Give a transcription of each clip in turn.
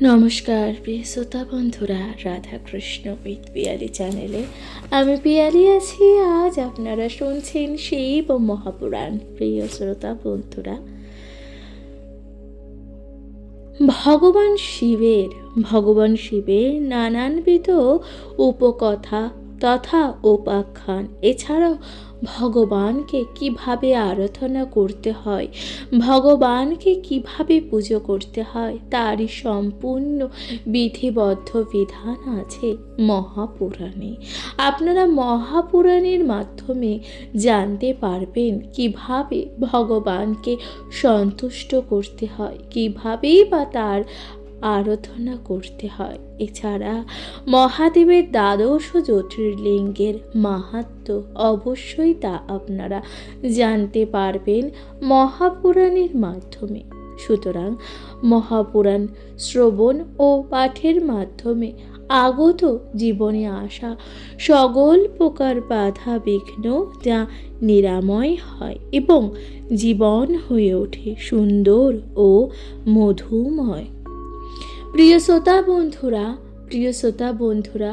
নমস্কার প্রিয় শ্রোতা বন্ধুরা, রাধাকৃষ্ণ উইথ পিয়ালি চ্যানেলে আমি পিয়ালি আছি। আজ আপনারা শুনছেন শিব ও মহাপুরাণ। প্রিয় শ্রোতা বন্ধুরা, ভগবান শিবের নানানবিধ উপকথা তথা উপাখ্যান, এছাড়াও ভগবানকে কিভাবে আরাধনা করতে হয়, ভগবানকে কিভাবে পুজো করতে হয়, তারই সম্পূর্ণ বিধিবদ্ধ বিধান আছে মহাপুরাণে। আপনারা মহাপুরাণের মাধ্যমে জানতে পারবেন কিভাবে ভগবানকে সন্তুষ্ট করতে হয়, কিভাবেই বা তার আরাধনা করতে হয়। এছাড়া মহাদেবের দ্বাদশ জ্যোতির্লিঙ্গের মাহাত্ম্য অবশ্যই তা আপনারা জানতে পারবেন মহাপুরাণের মাধ্যমে। সুতরাং মহাপুরাণ শ্রবণ ও পাঠের মাধ্যমে আগত জীবনে আসা সকল প্রকার বাধা বিঘ্ন যা নিরাময় হয় এবং জীবন হয়ে ওঠে সুন্দর ও মধুময়। প্রিয় শ্রোতা বন্ধুরা,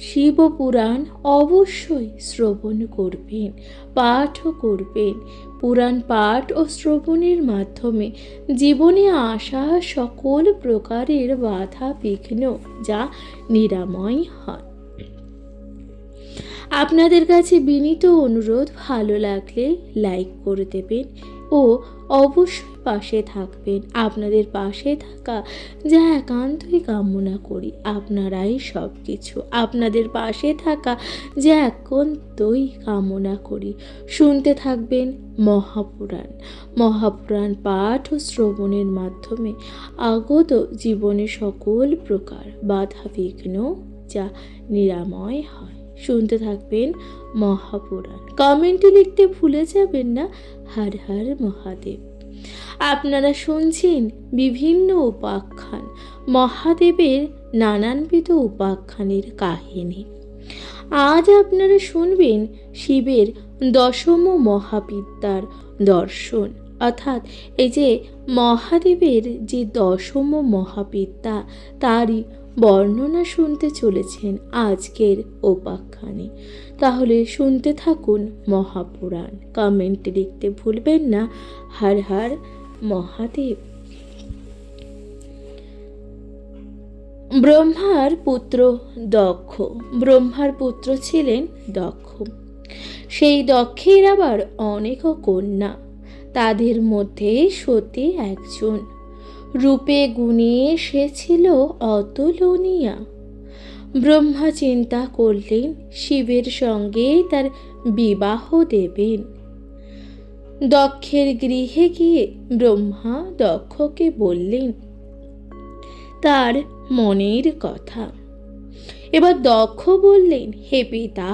শিবপুরাণ অবশ্যই শ্রবণ করবেন, পাঠও করবেন। পুরাণ পাঠ ও শ্রবণের মাধ্যমে জীবনে আসা সকল প্রকারের বাধা বিঘ্ন যা নিরাময় হয়। আপনাদের কাছে বিনীত অনুরোধ, ভালো লাগলে লাইক করে দেবেন ও অবশ্যই পাশে থাকবেন। আপনাদের পাশে থাকা যা একান্তই কামনা করি। আপনারাই সব কিছু, আপনাদের পাশে থাকা যা একান্তই কামনা করি। শুনতে থাকবেন মহাপুরাণ পাঠ ও শ্রবণের মাধ্যমে আগত জীবনে সকল প্রকার বাধা বিঘ্ন যা নিরাময় হয়। শুনতে থাকবেন মহাপুরাণ। কমেন্টে লিখতে ভুলে যাবেন না, হর হর মহাদেব। আপনারা শুনছেন বিভিন্ন উপাখ্যান, মহাদেবের নানানবিধ উপাখ্যানের কাহিনী। আজ আপনারা শুনবেন শিবের দশম মহাবিদ্যার দর্শন, অর্থাৎ এই যে মহাদেবের যে দশম মহাবিদ্যা তারই বর্ণনা শুনতে চলেছেন আজকের উপাখ্যানে। তাহলে শুনতে থাকুন মহাপুরাণ। কমেন্টে লিখতে ভুলবেন না, হর হর মহাদেব। ব্রহ্মার পুত্র ছিলেন দক্ষ। সেই দক্ষের আবার অনেক কন্যা। তাদের মধ্যে সতী একজন। রূপে গুণে সে ছিল অতুলনীয়া। ব্রহ্মা চিন্তা করলেন শিবের সঙ্গে তার বিবাহ দেবেন। দক্ষের গৃহে গিয়ে ব্রহ্মা দক্ষকে বললেন তার মনের কথা। এবার দক্ষ বললেন, হে পিতা,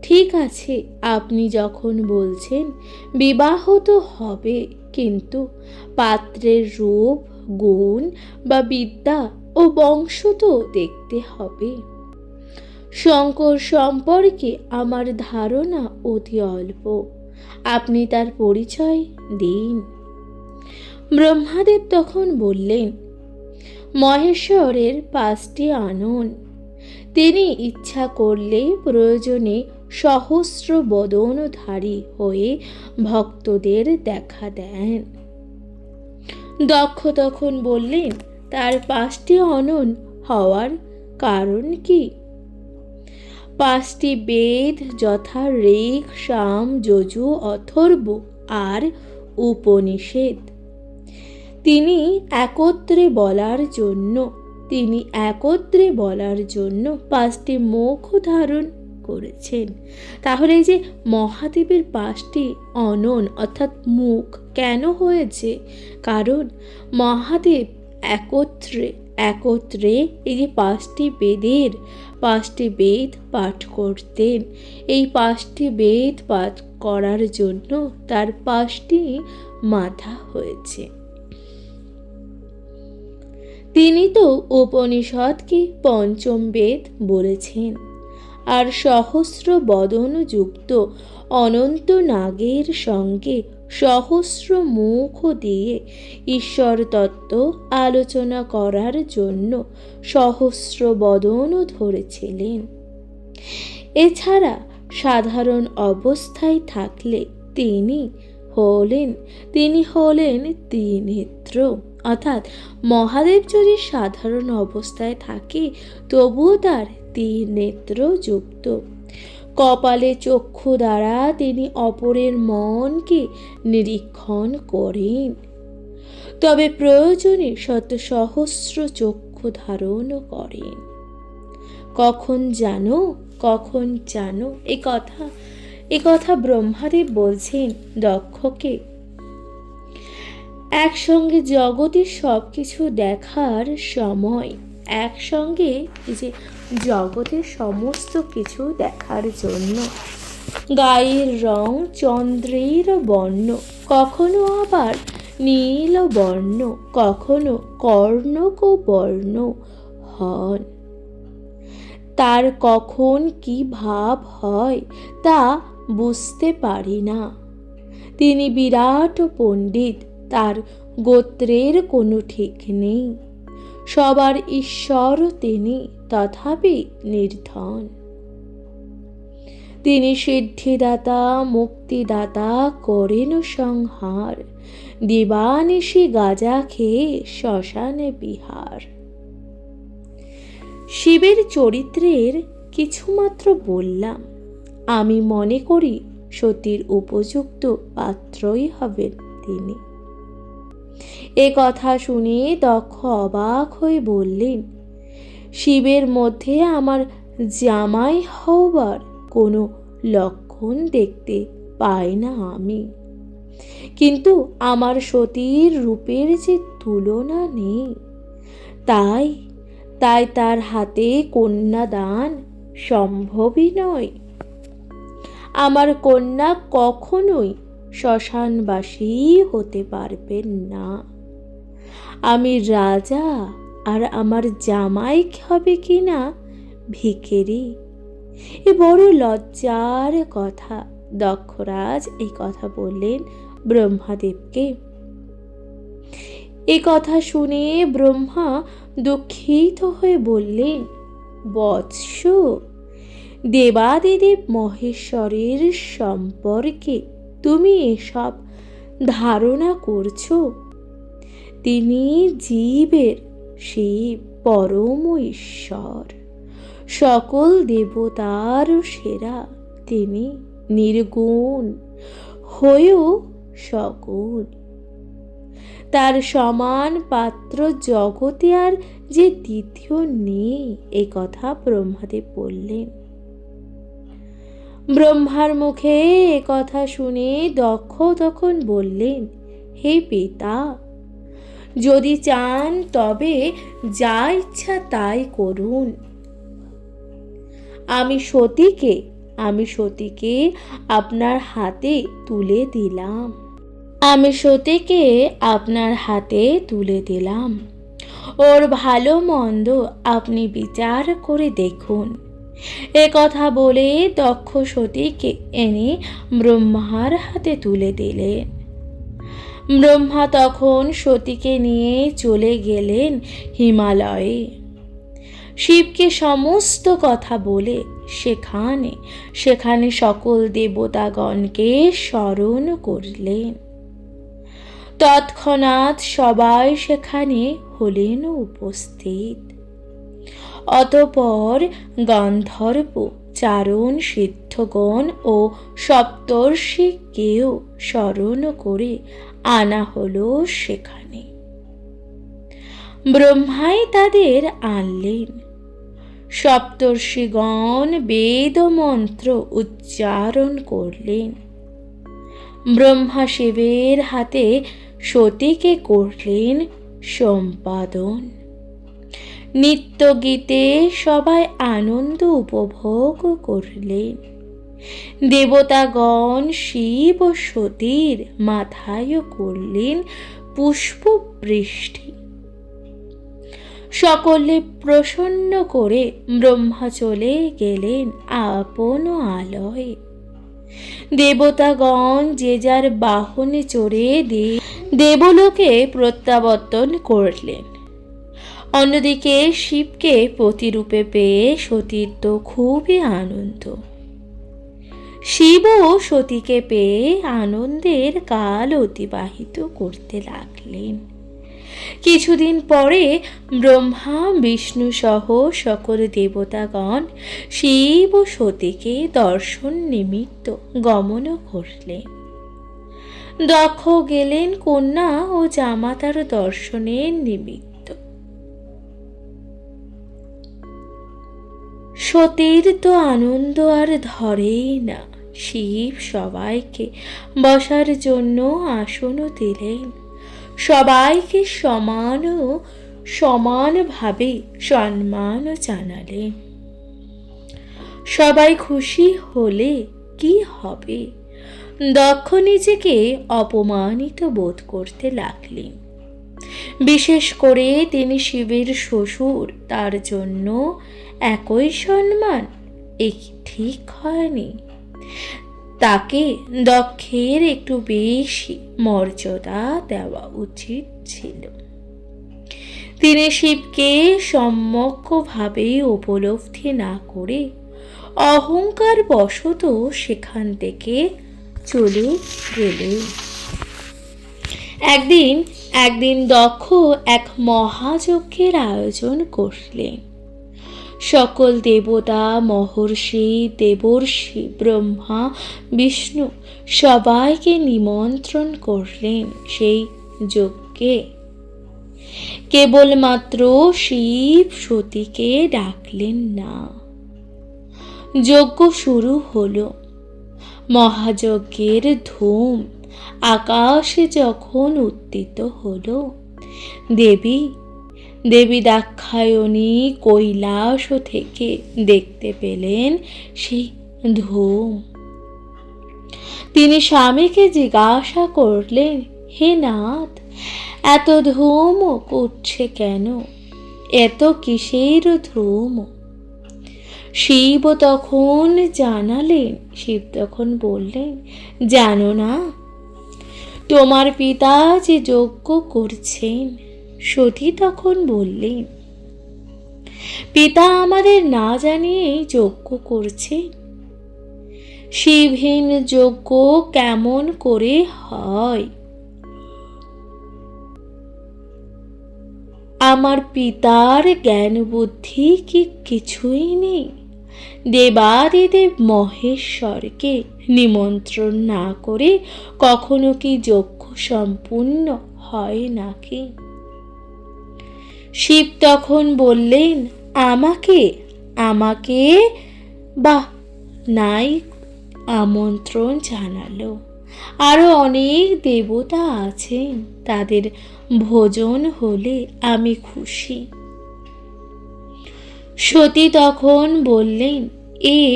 ঠিক আছে, আপনি যখন বলছেন বিবাহ তো হবে, কিন্তু পাত্রের রূপ, গুণ বা বিদ্যা ও বংশ তো দেখতে হবে। শঙ্কর সম্পর্কে আমার ধারণা অতি অল্প, আপনি তার পরিচয় দিন। ব্রহ্মাদেব তখন বললেন, মহেশ্বরের 5টি আনন। তিনি ইচ্ছা করলে প্রয়োজনে সহস্র বদনধারী হয়ে ভক্তদের দেখা দেন। দক্ষ তখন বললেন, তার 5টি অনন হওয়ার কারণ কি? 5টি বেদ, যথা ঋক, সাম, যজু, অথর্ব আর উপনিষদ তিনি একত্রে বলার জন্য 5টি মুখ ধারণ করেছেন। তাহলে যে মহাদেবের 5টি অনন অর্থাৎ মুখ কেন হয়েছে? কারণ মহাদেব একত্রে এই যে 5টি বেদ পাঠ করতেন। এই 5টি বেদ পাঠ করার জন্য তার 5টি মাথা হয়েছে। তিনি তো উপনিষদকে পঞ্চম বেদ বলেছেন। আর সহস্র বদন যুক্ত অনন্ত নাগের সঙ্গে সহস্র মুখ দিয়ে ঈশ্বর তত্ত্ব আলোচনা করার জন্য সহস্র বদনও ধরেছিলেন। এছাড়া সাধারণ অবস্থায় থাকলে তিনি হলেন ত্রিনেত্র, অর্থাৎ মহাদেব যদি সাধারণ অবস্থায় থাকে তবুও তার ত্রিনেত্র যুক্ত। কপালে চক্ষু দ্বারা তিনি অপরের মনকে নিরীক্ষণ করেন, তবে প্রয়োজনে শত সহস্র চক্ষু ধারণ করেন। কখন জানো এ কথা ব্রহ্মাদেব বলছেন দক্ষকে। একসঙ্গে জগতের সব কিছু দেখার সময়, একসঙ্গে যে জগতের সমস্ত কিছু দেখার জন্য গায়ের রং চন্দ্রের বর্ণ, কখনো আবার নীল বর্ণ, কখনো কর্ণক বর্ণ হন। তার কখন কি ভাব হয় তা বুঝতে পারি না। তিনি বিরাট পণ্ডিত, তার গোত্রের কোনো ঠিক নেই। সবার ঈশ্বর তিনি, তথাপি নির্ধন। তিনি সিদ্ধিদাতা, মুক্তিদাতা, করেন সংহার, দিবানিশি গাঁজা খেয়ে শ্মশানে বিহার। শিবের চরিত্রের কিছুমাত্র বললাম। আমি মনে করি সতীর উপযুক্ত পাত্রই হবেন তিনি। এ কথা শুনে দক্ষ অবাক হয়ে বললেন, শিবের মধ্যে আমার জামাই হবার কোনো লক্ষণ দেখতে পাই না আমি, কিন্তু আমার সতীর রূপের যে তুলনা নেই, তাই তার হাতে কন্যাদান সম্ভবই নয়। আমার কন্যা কখনোই শ্মশানবাসী হতে পারবেন না। আমি রাজা আর আমার জামাই হবে কিনা ভিখারি। এ বড় লজ্জার কথা। দক্ষরাজ এই কথা বললেন ব্রহ্মাদেবকে। এ কথা শুনে ব্রহ্মা দুঃখিত হয়ে বললেন, বৎস, দেবাদিদেব মহেশ্বরের সম্পর্কে তুমি এসব ধারণা করছো? তিনি জীবের শিব, পরম ঈশ্বর, সকল দেবতার সেরা। তিনি নির্গুণ হয়েও সগুণ। তার সমান পাত্র জগতে আর যে দ্বিতীয় নেই, এ কথা ব্রহ্মাদেব বললেন। ব্রহ্মার মুখে এ কথা শুনে দক্ষ তখন বললেন, হে পিতা, যদি চান তবে যা ইচ্ছা তাই করুন। আমি সতীকে আপনার হাতে তুলে দিলাম। ওর ভালো মন্দ আপনি বিচার করে দেখুন। এ কথা বলে দক্ষ সতীকে এনে ব্রহ্মার হাতে তুলে দিলেন। ব্রহ্মা তখন সতীকে নিয়ে চলে গেলেন হিমালয়ে। শিবকে সমস্ত কথা বলে সেখানে সকল দেবতাগণকে স্মরণ করলেন। তৎক্ষণাৎ সবাই সেখানে হলেন উপস্থিত। অতঃপর গন্ধর্ব, চারণ, সিদ্ধগণ ও সপ্তর্ষিকেও স্মরণ করে আনা হলো সেখানে। ব্রহ্মাই তাদের আনলেন। সপ্তর্ষিগণ বেদ মন্ত্র উচ্চারণ করলেন। ব্রহ্মা শিবের হাতে সতীকে করলেন সম্পাদন। নিত্য গীতে সবাই আনন্দ উপভোগ করলেন। দেবতাগণ শিব ও সতীর মাথায় করলেন পুষ্পবৃষ্টি। সকলে প্রসন্ন করে ব্রহ্মা চলে গেলেন আপন আলয়ে। দেবতাগণ যে যার বাহনে চড়ে দেবলোকে প্রত্যাবর্তন করলেন। অন্যদিকে শিবকে প্রতিরূপে পেয়ে সতীর তো খুবই আনন্দ। শিবও সতীকে পেয়ে আনন্দের কাল অতিবাহিত করতে লাগলেন। কিছুদিন পরে ব্রহ্মা বিষ্ণু সহ সকল দেবতাগণ শিব ও সতীকে দর্শন নিমিত্ত গমন করলেন। দক্ষ গেলেন কন্যা ও জামাতার দর্শনের নিমিত্ত। সতীর তো আনন্দ আর ধরেই না। শিব সবাইকে বসার জন্য আসন দিলেন, সবাইকে সমানভাবে সম্মান জানালেন। সবাই খুশি হলে কি হবে? দক্ষ নিজেকে অপমানিত বোধ করতে লাগলেন। বিশেষ করে তিনি শিবের শ্বশুর, তার জন্য একই সম্মান এ ঠিক হয়নি। তাকে দক্ষের একটু বেশি মর্যাদা দেওয়া উচিত ছিল। তিনি শিবকে সম্যকভাবে উপলব্ধি না করে অহংকার বশত সেখান থেকে চলে গেলেন। একদিন দক্ষ এক মহাযজ্ঞের আয়োজন করলেন। সকল দেবতা, মহর্ষি, দেবর্ষি, ব্রহ্মা, বিষ্ণু সবাইকে নিমন্ত্রণ করলেন সেই যজ্ঞে। কেবলমাত্র শিব সতীকে ডাকলেন না। যজ্ঞ শুরু হলো। মহাযজ্ঞের ধূম আকাশে যখন উত্থিত হলো, দেবী দাক্ষায়ণী কৈলাস থেকে দেখতে পেলেন সেই ধূম। তিনি স্বামীকে জিজ্ঞাসা করলেন, হে নাথ, এত ধূম উঠছে কেন? এত কিসের ধূম? শিব তখন বললেন, জানো না, তোমার পিতা যে যজ্ঞ করছেন। সতী তখন বললেন, পিতা আমাদের না জানিয়েই যজ্ঞ করছে। শিবহীন যজ্ঞ কেমন করে হয়? আমার পিতার জ্ঞান বুদ্ধি কি কিছুই নেই? দেবাদিদেব মহেশ্বরকে নিমন্ত্রণ না করে কখনো কি যজ্ঞ সম্পূর্ণ হয় নাকি? শিব তখন বললেন, আমাকে বাহ নাই আমন্ত্রণ জানালো। আরো অনেক দেবতা আছেন, তাদের ভোজন হলে আমি খুশি। সতী তখন বললেন, এই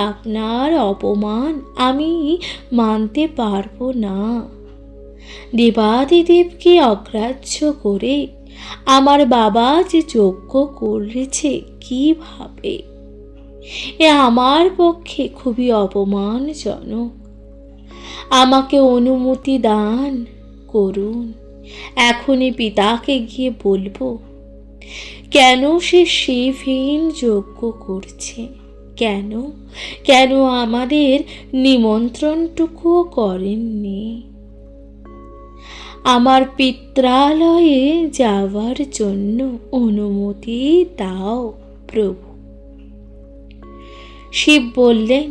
আপনার অপমান আমি মানতে পারবো না। দেবাদিদেবকে অগ্রাহ্য করে আমার বাবা যে যজ্ঞ করেছে কিভাবে? এ আমার পক্ষে খুবই অপমানজনক। আমাকে অনুমতি দান করুন। এখনই পিতাকে গিয়ে বলবো কেন সে শিবহীন যজ্ঞ করছে, কেন আমাদের নিমন্ত্রণটুকুও করেননি। আমার পিত্রালয়ে যাওয়ার জন্য অনুমতি দাও প্রভু। শিব বললেন,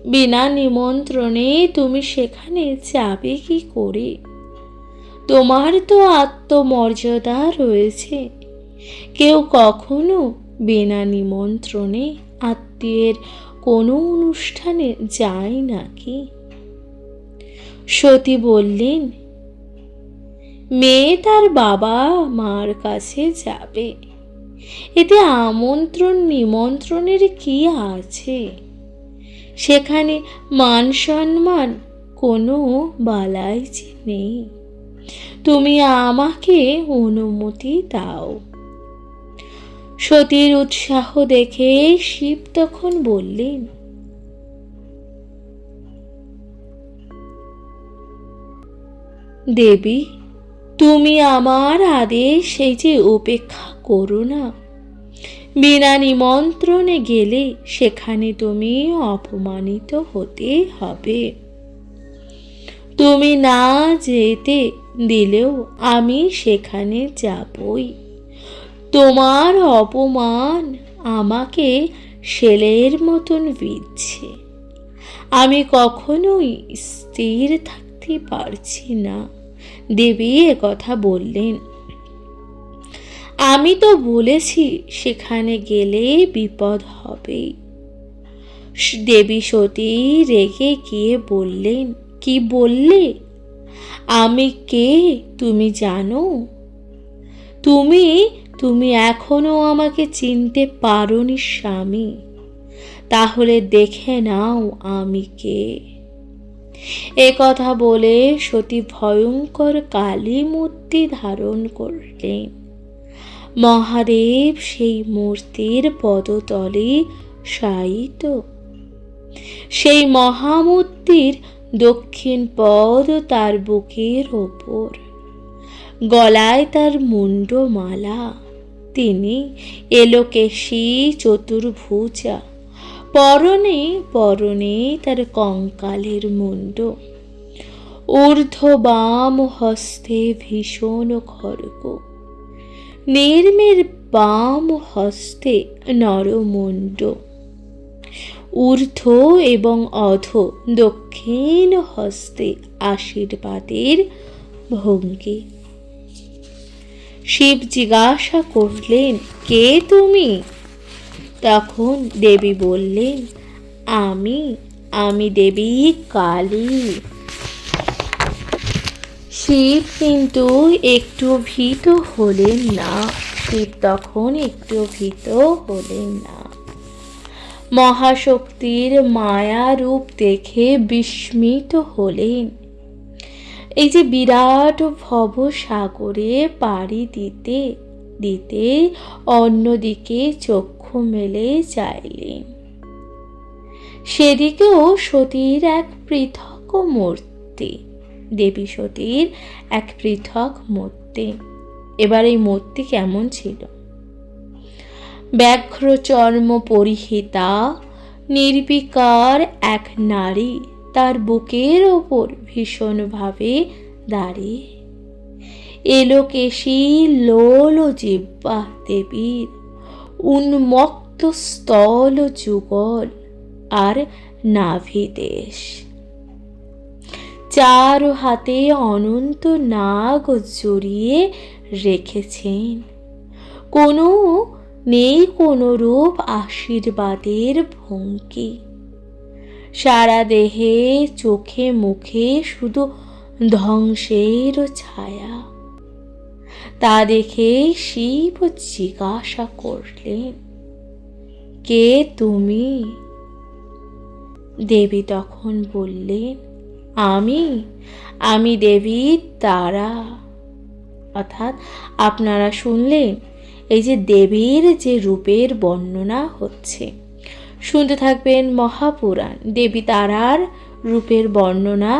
বিনা নিমন্ত্রণে তুমি সেখানে যাবে কি করে? তোমার তো আত্মমর্যাদা রয়েছে। কেউ কখনো বিনা নিমন্ত্রণে আত্মীয়ের কোনো অনুষ্ঠানে যায় নাকি? সতী বললেন, মেয়ে তার বাবা মার কাছে যাবে, এতে আমন্ত্রণ নিমন্ত্রণের কি আছে? সেখানে মান সম্মান কোনো বালাই যে নেই। তুমি আমাকে অনুমতি দাও। সতীর উৎসাহ দেখে শিব তখন বললেন, দেবী, তুমি আমার আদেশ এই যে উপেক্ষা করো না। বিনা নিমন্ত্রণে গেলে সেখানে তুমি অপমানিত হতে হবে। তুমি না যেতে দিলেও আমি সেখানে যাবই। তোমার অপমান আমাকে শেলের মতন বিঁধছে। আমি কখনোই স্থির থাকতে পারছি না। দেবী একথা বললেন। আমি তো বলেছি সেখানে গেলে বিপদ হবে। দেবী সতী রেগে গিয়ে বললেন, কি বললে? আমি কে তুমি জানো? তুমি এখনো আমাকে চিনতে পারোনি স্বামী। তাহলে দেখে নাও আমি কে। এ কথা বলে সতী ভয়ঙ্কর কালী মূর্তি ধারণ করলেন। মহাদেব সেই মূর্তির পদতলে শায়িত। সেই মহামূর্তির দক্ষিণ পদ তার বুকের ওপর, গলায় তার মুন্ডমালা। তিনি এলোকেশী চতুর্ভুজা, পরনে পরনে তার কঙ্কালের মুন্ড, ঊর্ধ্ব বাম হস্তে ভীষণ খড়গ, নির্মের বাম হস্তে নরমুণ্ড, ঊর্ধ্ব এবং অধ দক্ষিণ হস্তে আশীর্বাদের ভঙ্গি। শিব জিজ্ঞাসা করলেন, কে তুমি? তখন দেবী বললেন, আমি দেবী কালী। শিব কিন্তু একটু ভীত হলেন না। শিব তখন একটু ভীত হলেন না। মহাশক্তির মায়া রূপ দেখে বিস্মিত হলেন। এই যে বিরাট ভবসাগরে পাড়ি দিতে দিতে অন্যদিকে চক্ষু মেলে চাইলেন। সেদিকেও সতীর এক পৃথক মূর্তি। দেবী সতীর এক পৃথক মূর্তি। এবার এই মূর্তি কেমন ছিল? ব্যাঘ্র চর্ম পরিহিতা নির্বিকার এক নারী তার বুকের ওপর ভীষণভাবে দাঁড়িয়ে। এলোকেশী লোল জিহ্বা দেবীর, উন্মত্ত স্থল যুগল আর নাভিদেশ। চার হাতে অনন্ত নাগ জড়িয়ে রেখেছেন। নেই কোনো রূপ আশীর্বাদের ভঙ্গি। সারা দেহে চোখে মুখে শুধু ধ্বংসের ছায়া। তা দেখে শিব জিজ্ঞাসা করলেন, কে তুমি? দেবী তখন বললেন, আমি দেবী তারা। অর্থাৎ আপনারা শুনলেন এই যে দেবীর যে রূপের বর্ণনা হচ্ছে, শুনতে থাকবেন মহাপুরাণ। দেবী তারার রূপের বর্ণনা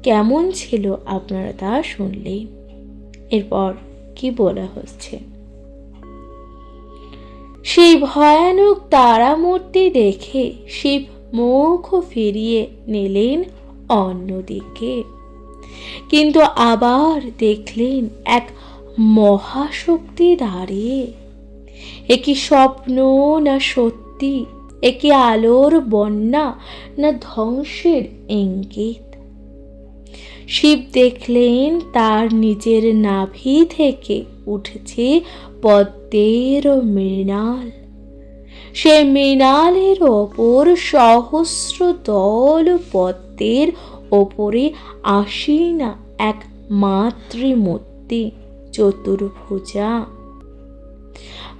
কেমন ছিল আপনারা তা শুনলেন। এরপর কি বলা হচ্ছে? সেই ভয়ানক তারা মূর্তি দেখে শিব মুখ ফিরিয়ে নিলেন অন্যদিকে। কিন্তু আবার দেখলেন এক মহাশক্তি দাঁড়িয়ে। এ কি স্বপ্ন না সত্যি? এ কি আলোর বন্যা না ধ্বংসের ইঙ্গিত? শিব দেখলেন তার নিজের নাভি থেকে উঠেছে পদ্মের মৃণাল। সে মৃণালের ওপর সহস্র দল পদ্মের ওপরে আসীনা এক মাতৃমূর্তি, চতুর্ভুজা।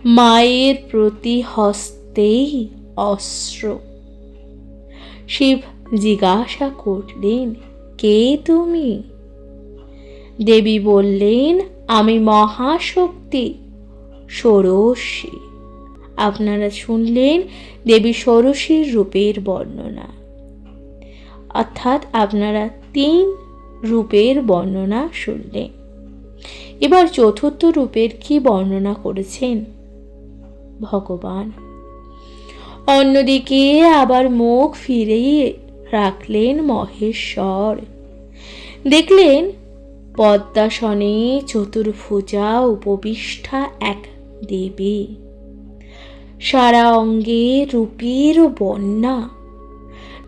মায়ের প্রতি হস্তেই অস্ত্র। শিব জিজ্ঞাসা করলেন, কে তুমি? দেবী বললেন, আমি মহাশক্তি ষোড়শী। আপনারা শুনলেন দেবী ষোড়শীর রূপের বর্ণনা, অর্থাৎ আপনারা 3 রূপের বর্ণনা শুনলেন। এবার চতুর্থ রূপের কি বর্ণনা করেছেন ভগবান। অন্যদিকে আবার মুখ ফিরিয়ে রাখলেন মহেশ্বর। দেখলেন পদ্মাসনে চতুর্ভুজা উপবিষ্টা এক দেবী, সারা অঙ্গে রূপের বন্যা,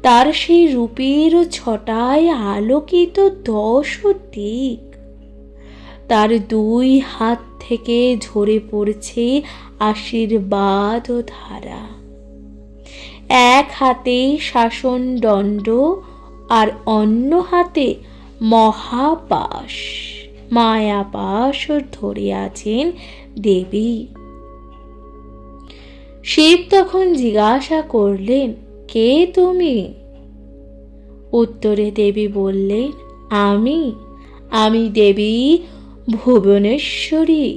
তার সেই রূপের ছটায় আলোকিত 10 দিক। তার 2 হাত থেকে ঝরে পড়ছে আশীর্বাদ ধারা। এক হাতে শাসন দণ্ড আর অন্য হাতে মহাপাশ, মায়াপাশ ধরে আছেন দেবী। শিব তখন জিজ্ঞাসা করলেন, কে তুমি? উত্তরে দেবী বললেন, আমি দেবী ভুবনেশ্বরী,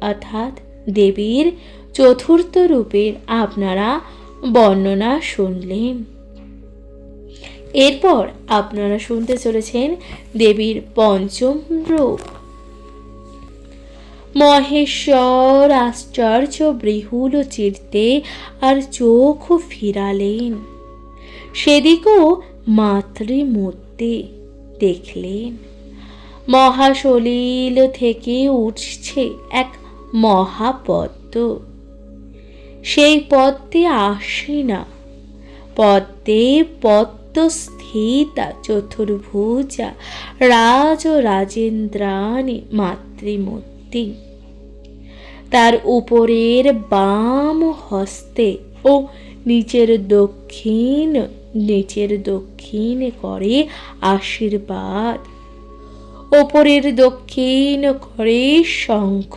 অর্থাৎ দেবীর চতুর্থ রূপের আপনারা বর্ণনা শুনলেন। এরপর আপনারা শুনতে চলেছেন দেবীর পঞ্চম রূপ। মহেশ্বর আশ্চর্য বৃহুল চিরতে আর চোখ ফিরালেন, সেদিকেও মাতৃমূর্তি দেখলেন। মহাসলিল থেকে উঠছে এক মহাপদ্ম, সেই পদ্মে আসীনা, পদ্মে পদ্মস্থিতা চতুর্ভুজা রাজেন্দ্রাণী মাতৃমূর্তি। তার উপরের বাম হস্তে ও নিচের দক্ষিণে করে আশীর্বাদ, ওপরের দক্ষিণ করে শঙ্খ,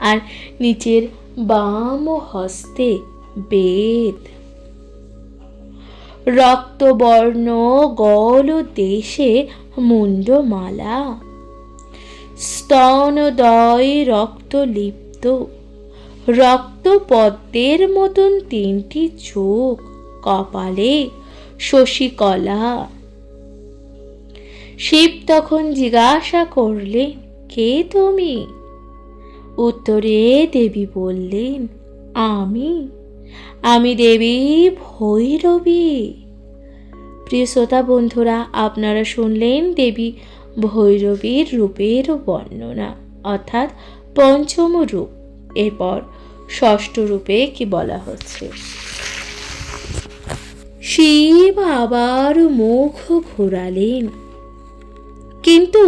আর নিচের বাম হস্তে বেদ। রক্তবর্ণ গল দেশে মুন্ডমালা, স্তনদয় রক্তলিপ্ত, রক্তপদ্মের মতন 3টি চোখ, কপালে শশীকলা। শিব তখন জিজ্ঞাসা করলেন, কে তুমি? উত্তরে দেবী বললেন, আমি দেবী ভৈরবী। প্রিয় শ্রোতা বন্ধুরা, আপনারা শুনলেন দেবী ভৈরবীর রূপের বর্ণনা, অর্থাৎ পঞ্চম রূপ। এরপর ষষ্ঠ রূপে কি বলা হচ্ছে। শিব আবার মুখ ঘোরালেন, কিন্তু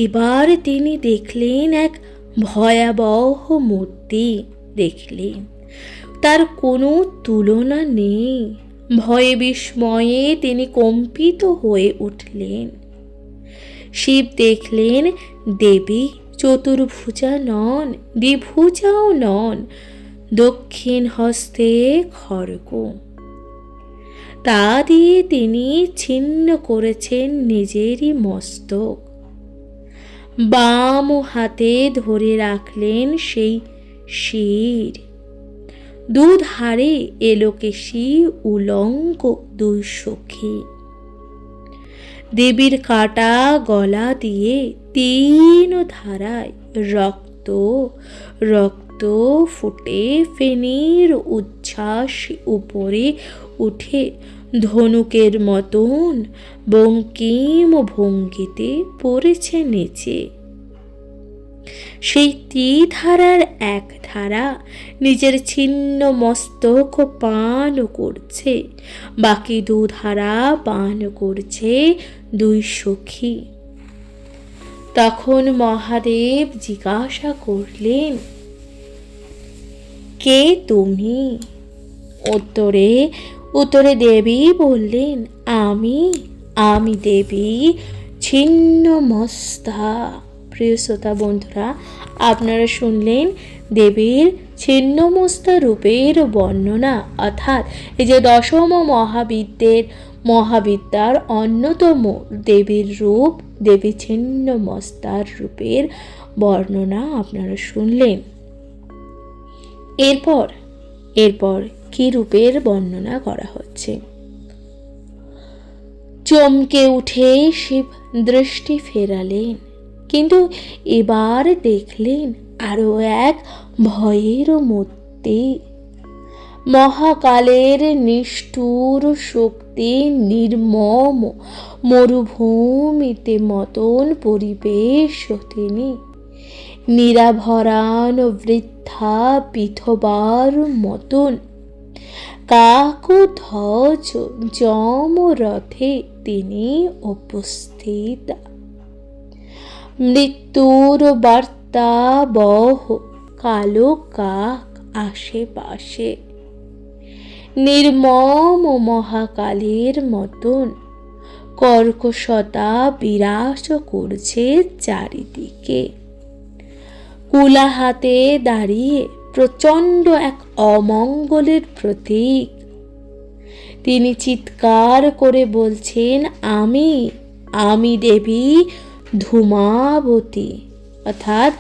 এবার তিনি দেখলেন এক ভয়াবহ মূর্তি। দেখলেন তার কোনো তুলনা নেই। ভয়ে বিস্ময়ে তিনি কম্পিত হয়ে উঠলেন। শিব দেখলেন দেবী চতুর্ভুজা নন, দ্বিভুজাও নন, দক্ষিণ হস্তে খড়গ। তা দিয়ে তিনি ছিন্ন করেছেন নিজেরই মস্তক। বাম হাতে ধরে রাখলেন সেই শির। দুধারে এলোকেশী উলঙ্গ 2 সখী। দেবীর কাটা গলা দিয়ে 3 ধারায় রক্ত ফুটে ফেনীর উচ্ছ্বাস উপরে উঠে ধনুকের মতন বঙ্কিম ভঙ্গিতে পড়েছে নিচে। সেই 3 ধারার এক ধারা নিজের ছিন্ন মস্তক পান করছে, বাকি 2 ধারা পান করছে 2 সখী। তখন মহাদেব জিজ্ঞাসা করলেন, কে তুমি? উত্তরে দেবী বললেন, আমি দেবী ছিন্নমস্তা। প্রিয় শ্রোতা বন্ধুরা, আপনারা শুনলেন দেবীর ছিন্নমস্তা রূপের বর্ণনা, অর্থাৎ এই যে দশম মহাবিদ্যার অন্যতম দেবীর রূপ, দেবী ছিন্নমস্তার রূপের বর্ণনা আপনারা শুনলেন। এরপর এরপর কি রূপের বর্ণনা করা হচ্ছে। চমকে উঠে শিব দৃষ্টি ফেরালেন, কিন্তু এবার দেখলেন আরো এক ভয়ের মূর্তি। মহাকালের নিষ্ঠুর শক্তি নির্মম মরুভূমিতে মতন পরিবেশ তিনি, নিরাভরাণ বৃদ্ধা বিধবার মতন কাকধ্বজ যমরথে তিনি উপস্থিত। মৃত্যুর বার্তা বহ কালো কাক আশেপাশে, নির্মম মহাকালের মতন কর্কশতা বিরাজ করছে চারিদিকে। কুলা হাতে দাঁড়িয়ে প্রচণ্ড এক অমঙ্গলের প্রতীক। তিনি চিৎকার করে বলছেন, আমি আমি দেবী ধূমাবতী। অর্থাৎ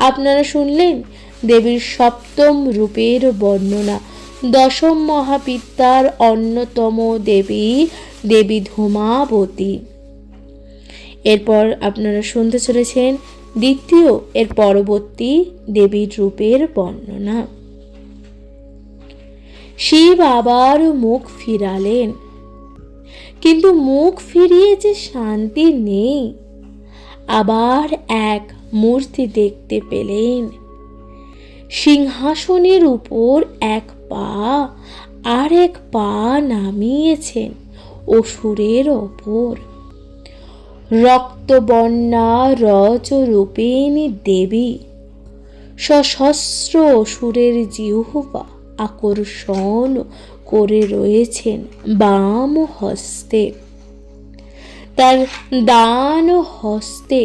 আপনারা শুনলেন দেবীর সপ্তম রূপের বর্ণনা। দশম মহাবিদ্যার অন্যতম দেবী দেবী ধূমাবতী। এরপর আপনারা শুনতে চলেছেন দ্বিতীয় এর পরবর্তী দেবীর রূপের বর্ণনা। শিব আবার মুখ ফিরালেন, কিন্তু মুখ ফিরিয়ে যে শান্তি নেই। আবার এক মূর্তি দেখতে পেলেন। সিংহাসনের উপর এক পা আর এক পা নামিয়েছেন অসুরের ওপর। রক্তবর্ণা রজরূপিণী দেবী সশস্ত্র অসুরের জিহ্বা আকর্ষণ করে রয়েছেন বাম হস্তে। তার ডান হস্তে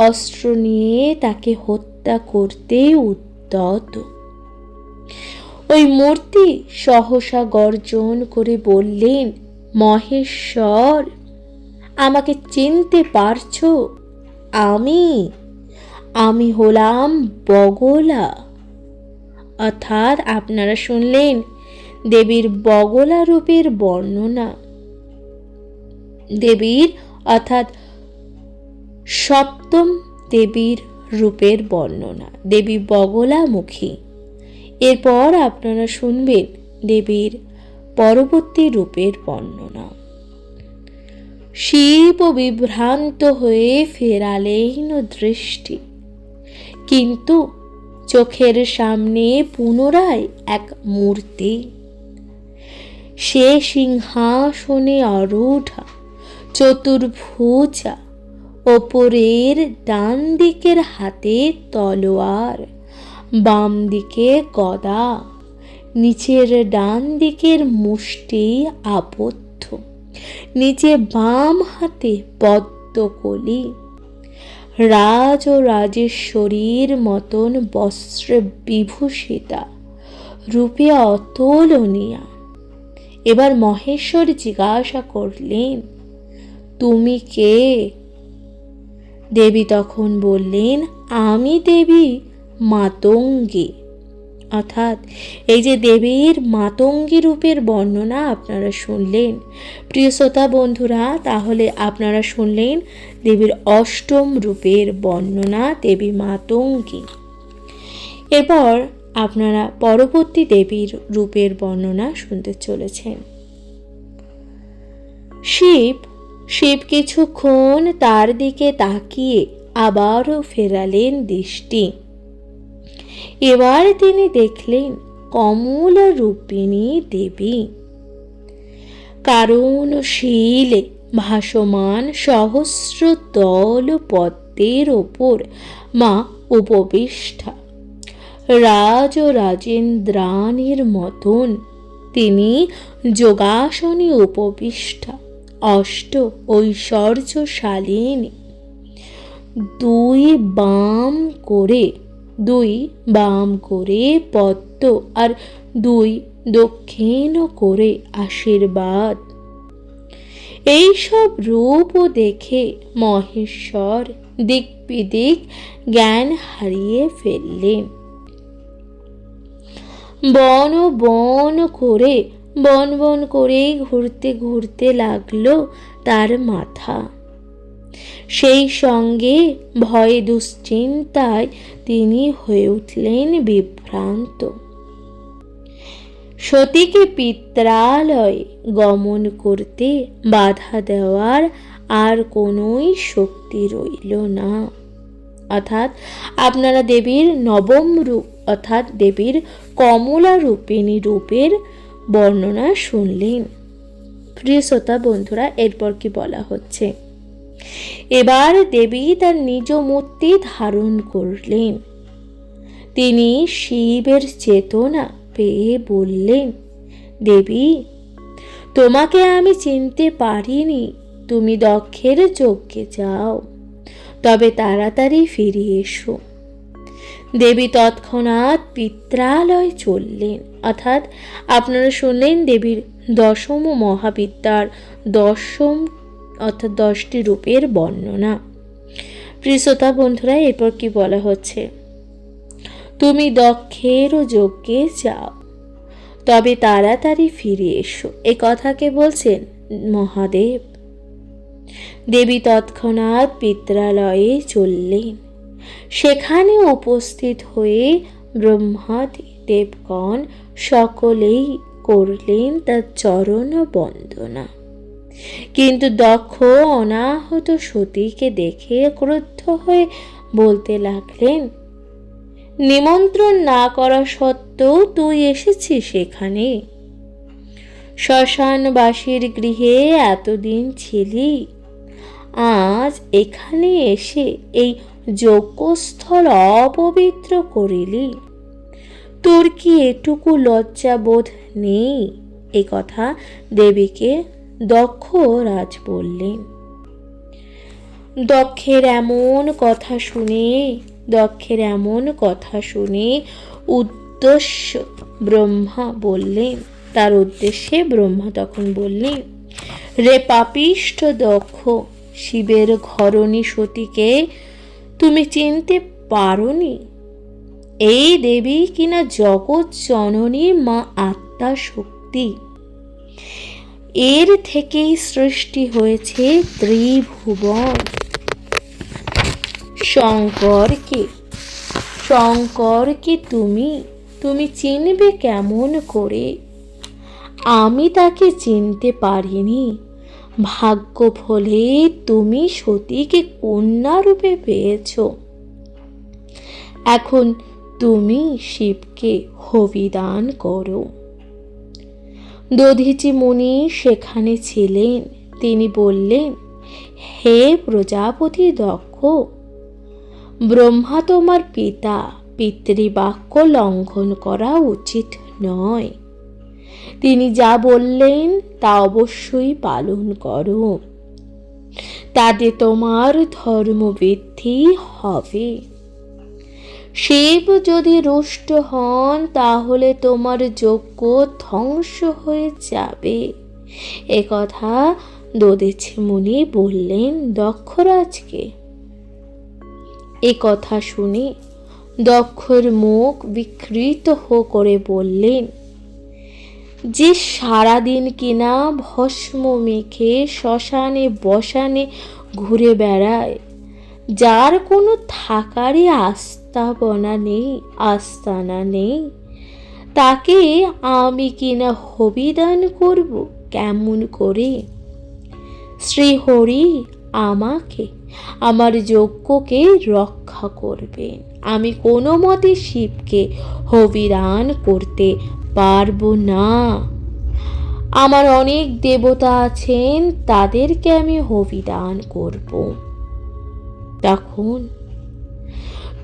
অস্ত্র নিয়ে তাকে হত্যা করতে উদ্যত। ওই মূর্তি সহসা গর্জন করে বললেন, মহেশ্বর, আমাকে চিনতে পারছো? আমি হলাম বগলা। অর্থাৎ আপনারা শুনলেন দেবীর বগলা রূপের বর্ণনা। দেবীর অর্থাৎ সপ্তম দেবীর রূপের বর্ণনা, দেবী বগলামুখী। এরপর আপনারা শুনবেন দেবীর পরবর্তী রূপের বর্ণনা। শিব বিভ্রান্ত হয়ে ফেরালেন দৃষ্টি, কিন্তু চোখের সামনে পুনরায় এক মূর্তি। সে সিংহাসনে আরূঢ়া, চতুর্ভুজা, ওপরের ডান দিকের হাতে তলোয়ার, বাম দিকে গদা, নিচের ডান দিকের মুষ্টি আবদ্ধ, নিচে বাম হাতে পদ্মকলি। রাজ ও রাজেশ্বরীর মতন বস্ত্রে বিভূষিতা, রূপে অতুলনীয়া। এবার মহেশ্বর জিজ্ঞাসা করলেন, তুমি কে? দেবী তখন বললেন, আমি দেবী মাতঙ্গী। অর্থাৎ এই যে দেবীর মাতঙ্গী রূপের বর্ণনা আপনারা শুনলেন প্রিয় শ্রোতা বন্ধুরা, তাহলে আপনারা শুনলেন দেবীর অষ্টম রূপের বর্ণনা, দেবী মাতঙ্গী। এরপর আপনারা পরবর্তী দেবীর রূপের বর্ণনা শুনতে চলেছেন। শিব কিছুক্ষণ তার দিকে তাকিয়ে আবারও ফেরালেন দৃষ্টি। এবার তিনি দেখলেন কমল রূপিণী দেবী, কারণ শীলে ভাসমান সহস্র দল পদ্মের ওপর মা উপবিষ্টা। রাজ ও রাজেন্দ্রাণীর মতন তিনি যোগাসনে উপবিষ্টা, অষ্ট ঐশ্বর্যশালিনী। দুই বাম করে পদ্ম আর দুই দক্ষিণ করে আশীর্বাদ। এইসব রূপ দেখে মহেশ্বর দিক বিদিক জ্ঞান হারিয়ে ফেললেন। বন বন করে ঘুরতে ঘুরতে লাগলো তার মাথা। সেই সঙ্গে ভয়ে দুশ্চিন্তায় তিনি হয়ে উঠলেন বিভ্রান্ত। সতীকে পিত্রালয়ে গমন করতে বাধা দেওয়ার আর কোনোই শক্তি রইল না। অর্থাৎ আপনারা দেবীর নবম রূপ অর্থাৎ দেবীর কমলা রূপিণী রূপের বর্ণনা শুনলেন। প্রিয় শ্রোতা বন্ধুরা, এরপর কি বলা হচ্ছে? এবার দেবী তার নিজ মূর্তি ধারণ করলেন। তিনি শিবের চেতনা পেয়ে বললেন, দেবী, তোমাকে আমি চিনতে পারিনি। তুমি দক্ষের যজ্ঞে যাও, তবে তাড়াতাড়ি ফিরে এসো। দেবী তৎক্ষণাৎ পিত্রালয় চললেন। অর্থাৎ আপনারা শুনলেন দেবীর দশম মহাবিদ্যার দশম অর্থাৎ 10টি রূপের বর্ণনা। প্রিয় শ্রোতা বন্ধুরা, এরপর কি বলা হচ্ছে? তুমি দক্ষের যজ্ঞে যাও, তবে তাড়াতাড়ি ফিরে এসো। এ কথাকে বলছেন মহাদেব। দেবী তৎক্ষণাৎ পিত্রালয়ে চললেন। সেখানে উপস্থিত হয়ে ব্রহ্মাদি দেবগণ সকলেই করলেন তার চরণ বন্দনা। কিন্তু দক্ষ অনাহত সতীকে দেখে ক্রুদ্ধ হয়ে বলতে লাগলেন, নিমন্ত্রণ না করা সত্ত্বেও তুই এসেছিস সেখানে? শ্মশানবাসীর গৃহে এতদিন ছিলি, আজ এখানে এসে এই যজ্ঞস্থল অপবিত্র করিলি। তোর কি এটুকু লজ্জাবোধ নেই? এ কথা দেবীকে দক্ষ রাজ বললেন। দক্ষের এমন কথা শুনে তার উদ্দেশ্যে ব্রহ্মা তখন বললেন, রে পাপিষ্ঠ দক্ষ, শিবের ঘরণী সতীকে তুমি চিনতে পারোনি? এই দেবী কিনা জগৎ জননী মা আত্মা শক্তি। এর থেকেই সৃষ্টি হয়েছে ত্রিভুবন। শঙ্করকে তুমি চিনবে কেমন করে? আমি তাকে চিনতে পারিনি। ভাগ্য ফলে তুমি সতীকে কন্যা রূপে পেয়েছ। এখন তুমি শিবকে হবিদান করো। দধীচি মুনি সেখানে ছিলেন। তিনি বললেন, হে প্রজাপতি দক্ষ, ব্রহ্মা তোমার পিতা, পিতৃবাক্য লঙ্ঘন করা উচিত নয়। তিনি যা বললেন তা অবশ্যই পালন করো, তাতে তোমার ধর্মবৃদ্ধি হবে। শিব যদি রুষ্ট হন তাহলে তোমার যজ্ঞ ধ্বংস হয়ে যাবে। এ কথা দধীচি মুনি বললেন দক্ষরাজকে। এ কথা শুনে দক্ষর মুখ বিকৃত করে বললেন, যে সারাদিন কিনা ভস্ম মেখে শ্মশানে বসানে ঘুরে বেড়ায়, যার কোনো থাকারই আস্তানা নেই, তাকে আমি কিনা হবিদান করব কেমন করে? শ্রীহরি আমাকে আমার যজ্ঞকে রক্ষা করবেন। আমি কোনো মতে শিবকে হবিদান করতে পারবো না। আমার অনেক দেবতা আছেন, তাদেরকে আমি হবিদান করব।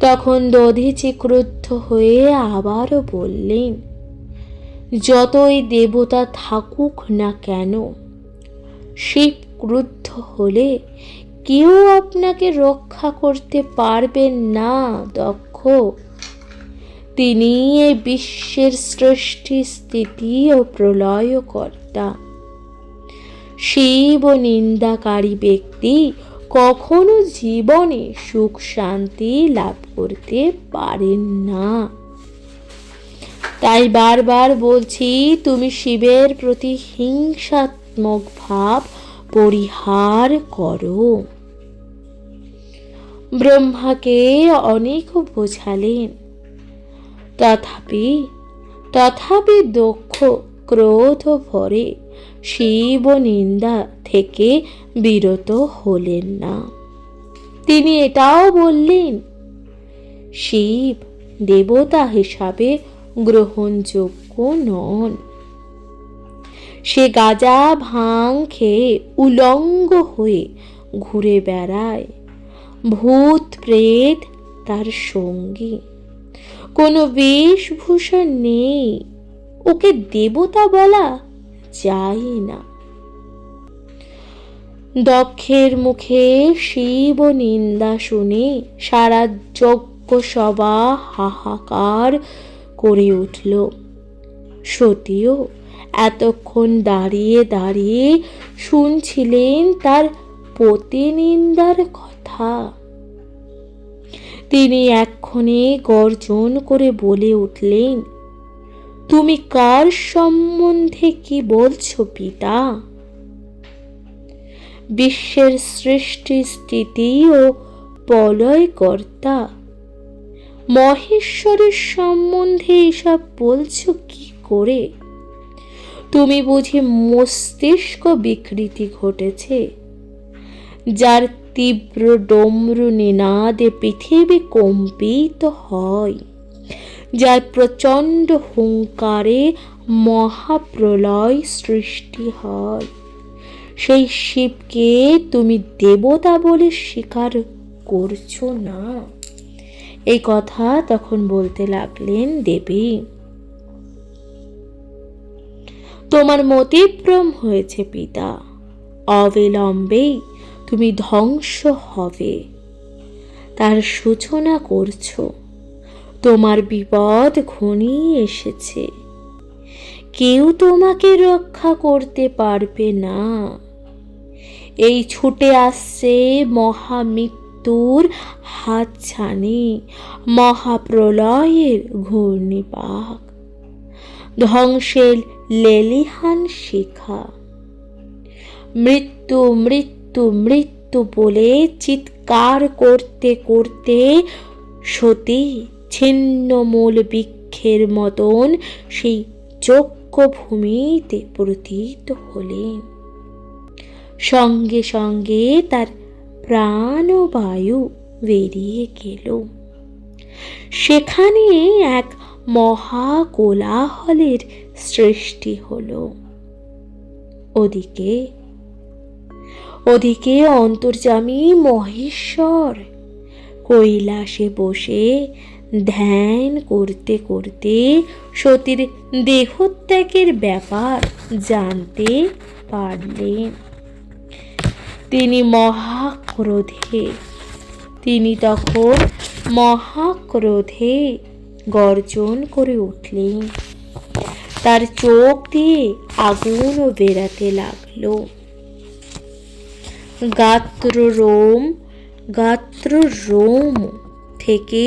তখন দধীচি ক্রুদ্ধ হয়ে আবারও বললেন, যতই দেবতা থাকুক না কেন, শিব ক্রুদ্ধ হলে কেউ আপনাকে রক্ষা করতে পারবেন না দক্ষ। তিনি এই বিশ্বের সৃষ্টি, স্থিতি ও প্রলয়কর্তা। শিব নিন্দাকারী ব্যক্তি কখনো জীবনে সুখ শান্তি লাভ করতে পারেন না। তাই বারবার বলছি, তুমি শিবের প্রতি হিংসাত্মক ভাব পরিহার করো। ব্রহ্মাকে অনেক বোঝালেন, তথাপি দক্ষ ক্রোধ ভরে শিব নিন্দা থেকে বিরত হলেন না। তিনি এটাও বললেন, শিব দেবতা হিসাবে গ্রহণযোগ্য নন। সে গাঁজা ভাং খেয়ে উলঙ্গ হয়ে ঘুরে বেড়ায়, ভূত প্রেত তার সঙ্গী, কোনো বেশভূষা নেই, ওকে দেবতা বলা যায় না। দক্ষের মুখে শিব নিন্দা শুনে সারা যজ্ঞ সভা হাহাকার করে উঠল। সতীও এতক্ষণ দাঁড়িয়ে দাঁড়িয়ে শুনছিলেন তার পতি নিন্দার কথা। তিনি এক্ষণে গর্জন করে বলে উঠলেন, তুমি কার সম্বন্ধে কি বলছো পিতা? বিশ্বের সৃষ্টি স্থিতি ও প্রলয়কর্তা মহেশ্বরের সম্বন্ধে এসব বলছো কি করে? তুমি বুঝি মস্তিষ্ক বিকৃতি ঘটেছে, যার তীব্র ডমরু নিনাদে পৃথিবী কম্পিত হয়, যার প্রচণ্ড হুঙ্কারে মহাপ্রলয় সৃষ্টি হয়, সেই শিবকে তুমি দেবতা বলে স্বীকার করছো না? এই কথা তখন বলতে লাগলেন দেবী। তোমার মতিভ্রম হয়েছে পিতা, অবিলম্বেই তুমি ধ্বংস হবে, তার সূচনা করছো। তোমার বিপদ ঘনিয়ে এসেছে, কেউ তোমাকে রক্ষা করতে পারবে না। এই ছুটে আসছে মহামৃত্যুর হাতছানি, মহাপ্রলয়ের ঘূর্ণিপাক, ধ্বংসের লেলিহান শিখা। মৃত্যু মৃত্যু মৃত্যু বলে চিৎকার করতে করতে সতী ছিন্নমূল বৃক্ষের মতন সেই যজ্ঞভূমিতে পতিত হলেন। সঙ্গে সঙ্গে তার প্রাণবায়ু বেরিয়ে গেল। সেখানে এক মহাকোলাহলের সৃষ্টি হলো। ওদিকে অন্তর্যামী মহেশ্বর কৈলাসে বসে ধ্যান করতে করতে সতীর দেহত্যাগের ব্যাপার জানতে পারলেন। তিনি তখন মহাক্রোধে গর্জন করে উঠলেন। তার চোখ দিয়ে আগুন বেরাতে লাগলো। গাত্ররোম থেকে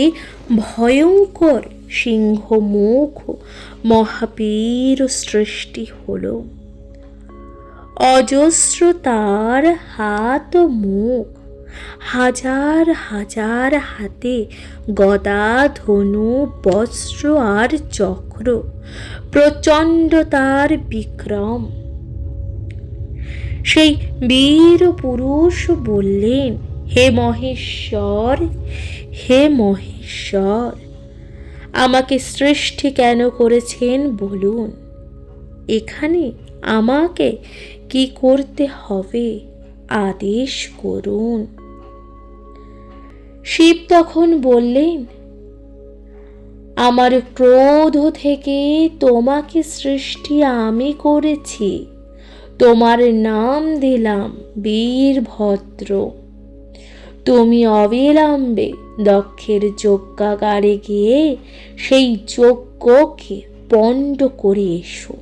ভয়ঙ্কর সিংহমুখ মহাবীর সৃষ্টি হলো। অজস্র তার হাত ও মুখ, হাজার হাজার হাতে গদা, ধনু, বজ্র আর চক্র, প্রচণ্ড তার বিক্রম। সেই বীর পুরুষ বললেন, হে মহেশ্বর, হে মহেশ্বর, আমাকে সৃষ্টি কেন করেছেন বলুন। এখানে আমাকে কি করতে হবে আদেশ করুন। শিব তখন বললেন, আমার ক্রোধ থেকে তোমাকে সৃষ্টি আমি করেছি। তোমার নাম দিলাম বীরভদ্র। তুমি অবিলম্বে দক্ষের যজ্ঞাগারে গিয়ে সেই যজ্ঞকে পণ্ড করে এসো।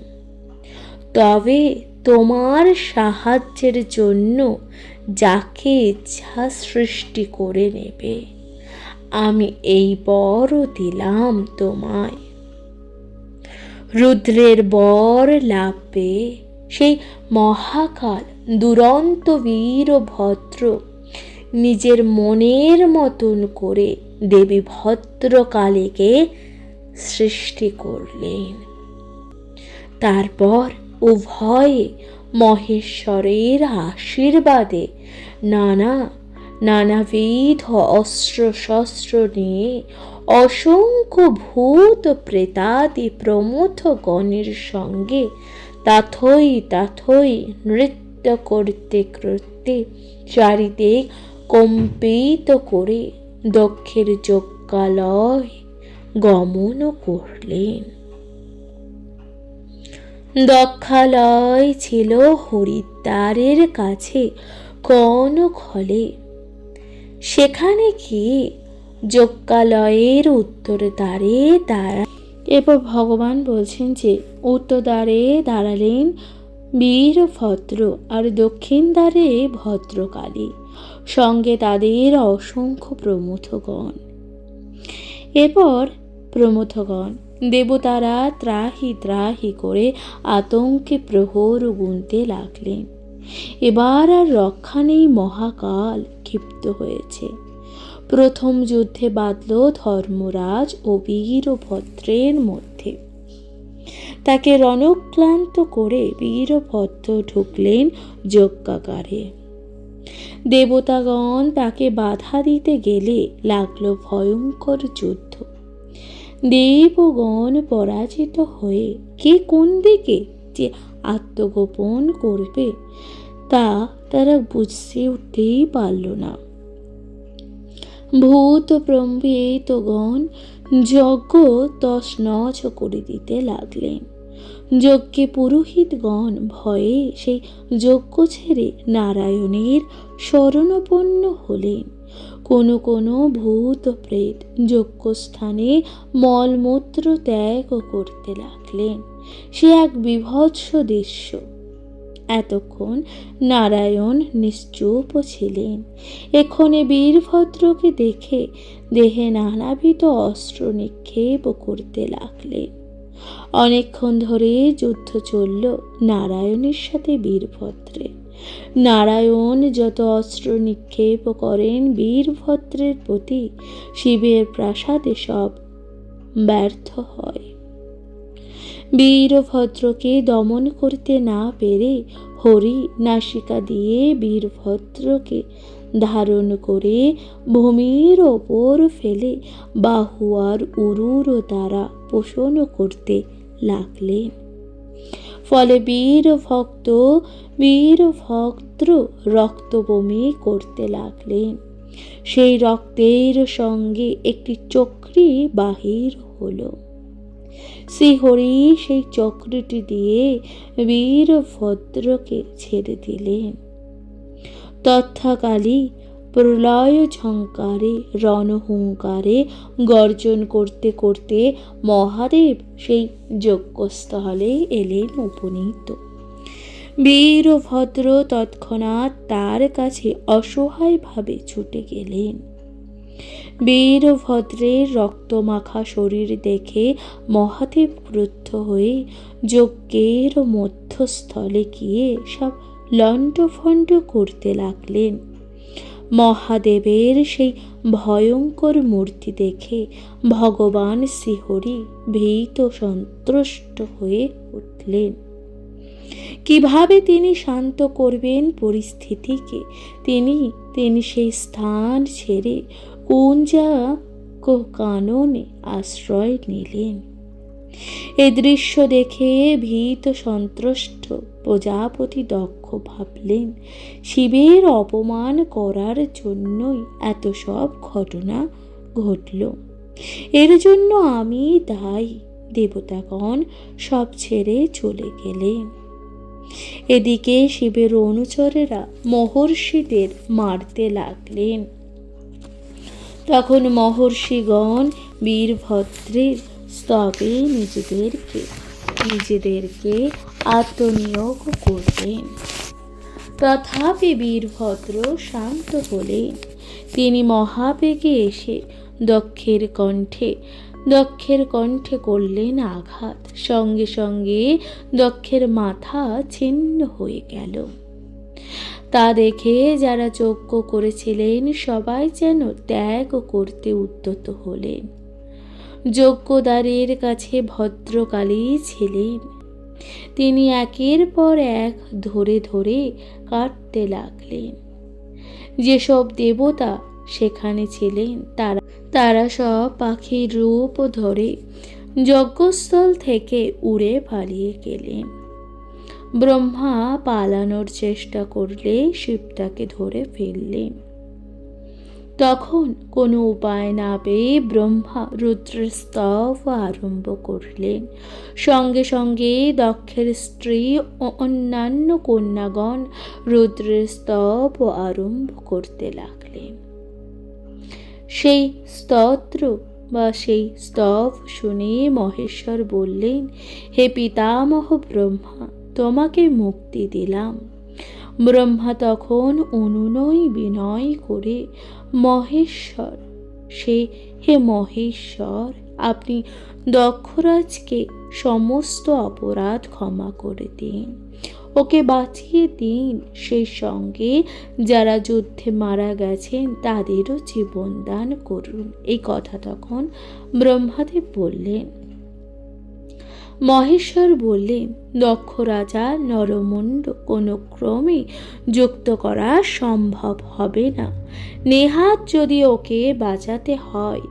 তবে তোমার সাহায্যের জন্য যাকে ইচ্ছা সৃষ্টি করে নেবে। আমি এই বর দিলাম তোমায়। রুদ্রের বর লাভ পেয়ে সেই মহাকাল দুরন্ত বীর ভদ্র নিজের মনের মতন করে দেবী ভদ্রকালীকে সৃষ্টি করলেন। তারপর উভয়ে মহেশ্বরের আশীর্বাদে নানাবিধ অস্ত্র শস্ত্র নিয়ে অসংখ্য ভূত প্রেতাদি প্রমথ গণের সঙ্গে তাথই নৃত্য করতে করতে চারিদিক কম্পিত করে দক্ষের যজ্ঞালয় গমন করলেন। দক্ষালয় ছিল হরিদ্বারের কাছে কনখলে। সেখানে গিয়ে যজ্ঞালয়ের উত্তর দ্বারে এরপর ভগবান বলছেন যে উত্তর দ্বারে দাঁড়ালেন বীরভদ্র আর দক্ষিণ দ্বারে ভদ্রকালী, সঙ্গে তাদের অসংখ্য প্রমথগণ। এরপর প্রমথগণ দেবতারা ত্রাহি ত্রাহি করে আতঙ্কে প্রহর গুনতে লাগলেন। এবার আর রক্ষা নেই, মহাকাল ক্ষিপ্ত হয়েছে। প্রথম যুদ্ধে বাঁধল ধর্মরাজ ও বীরভদ্রের মধ্যে। তাকে রণক্লান্ত করে বীরভদ্র ঢুকলেন যজ্ঞাগারে। দেবতাগণ তাকে বাধা দিতে গেলে লাগলো ভয়ঙ্কর যুদ্ধ। দেবগণ পরাজিত হয়ে কে কোন দিকে যে আত্মগোপন করবে তা তারা বুঝতে উঠতেই পারল না। ভূত প্রম্ভিতগণ যজ্ঞ তছনছ করে দিতে লাগলেন। যজ্ঞে পুরোহিতগণ ভয়ে সেই যজ্ঞ ছেড়ে নারায়ণের শরণাপন্ন হলেন। কোনো কোনো ভূত প্রেত যজ্ঞস্থানে মলমূত্র ত্যাগ করতে লাগলেন। সে এক বিভৎস দৃশ্য। এতক্ষণ নারায়ণ নিশ্চুপ ছিলেন। এক্ষণে বীরভদ্রকে দেখে দেহে নানাবিধ অস্ত্র নিক্ষেপ করতে লাগলেন। অনেকক্ষণ ধরে যুদ্ধ চলল নারায়ণের সাথে বীরভদ্রের। নারায়ণ যত অস্ত্র নিক্ষেপ করেন বীরভদ্রের প্রতি, শিবের প্রাসাদে সব ব্যর্থ হয়। বীরভদ্রকে দমন করতে না পেরে হরি নাসিকা দিয়ে বীরভদ্রকে ধারণ করে ভূমির ওপর ফেলে বাহু আর উরুর দ্বারা পোষণ করতে লাগলেন। ফলে বীরভদ্র রক্তবমি করতে লাগলেন। সেই রক্তের সঙ্গে একটি চক্রী বাহির হলো। শ্রীহরি সেই চক্রটি দিয়ে বীরভদ্রকে ছেড়ে দিলেন। তথাকালী প্রলয় ঝঙ্কারে রণহুঙ্কারে গর্জন করতে করতে মহাদেব সেই যজ্ঞস্থলে এলেন উপনীত। বীরভদ্র তৎক্ষণাৎ তার কাছে অসহায়ভাবে ছুটে গেলেন। বীরভদ্রের রক্তমাখা শরীর দেখে মহাদেব ক্রুদ্ধ হয়ে যজ্ঞের মধ্যস্থলে গিয়ে সব লণ্ডভণ্ড করতে লাগলেন। মহাদেবের সেই ভয়ঙ্কর মূর্তি দেখে ভগবান শ্রীহরি ভীত সন্ত্রস্ত হয়ে উঠলেন। কিভাবে তিনি শান্ত করবেন পরিস্থিতিকে, তিনি সেই স্থান ছেড়ে কুঞ্জা কাননে আশ্রয় নিলেন। এ দৃশ্য দেখে ভীত সন্ত্রস্ত প্রজাপতি দক্ষ ভাবলেন, শিবের অপমান করার জন্যই এত সব ঘটনা ঘটল। এর জন্য আমি দায়ী। দেবতাগণ সব ছেড়ে চলে গেলেন। এদিকে শিবের অনুচরেরা মহর্ষিদের মারতে লাগলেন। তখন মহর্ষিগণ বীরভদ্রের স্তবে নিজেদেরকে আত্মনিয়োগ করলেন। তথাপি বীরভদ্র শান্ত হলেন। তিনি মহাবেগে এসে দক্ষের কণ্ঠে করলেন আঘাত। সঙ্গে সঙ্গে দক্ষের মাথা ছিন্ন হয়ে গেল। তা দেখে যারা যজ্ঞ করেছিলেন সবাই যেন ত্যাগ করতে উদ্যত হলেন। যজ্ঞদ্বারের কাছে ভদ্রকালী ছিলেন। তিনি একের পর এক ধরে ধরে কাটতে লাগলেন। যেসব দেবতা সেখানে ছিলেন তারা সব পাখির রূপ ধরে যজ্ঞস্থল থেকে উড়ে পালিয়ে গেলেন। ব্রহ্মা পালানোর চেষ্টা করলে শিব তাকে ধরে ফেললেন। তখন কোনো উপায় না পেয়ে ব্রহ্মা রুদ্রের স্তব আরম্ভ করলেন। সঙ্গে সঙ্গে দক্ষের স্ত্রী ও অন্যান্য কন্যাগণ রুদ্রের স্তব আরম্ভ করতে লাগলেন। সেই স্তব শুনে মহেশ্বর বললেন, হে পিতামহ ব্রহ্মা, তোমাকে মুক্তি দিলাম। ব্রহ্মা তখন অনুনয় বিনয় করে হে মহেশ্বর, আপনি দক্ষরাজকে সমস্ত অপরাধ ক্ষমা করে দিন, ওকে বাঁচিয়ে দিন। সেই সঙ্গে যারা যুদ্ধে মারা গেছেন তাদেরও জীবন দান করুন। এই কথা তখন ব্রহ্মাদেব বললেন। মহেশ্বর বললেন, দক্ষ রাজা নরমুণ্ড কোনো ক্রমে যুক্ত করা সম্ভব হবে না। নেহাত যদি ওকে বাঁচাতে হয়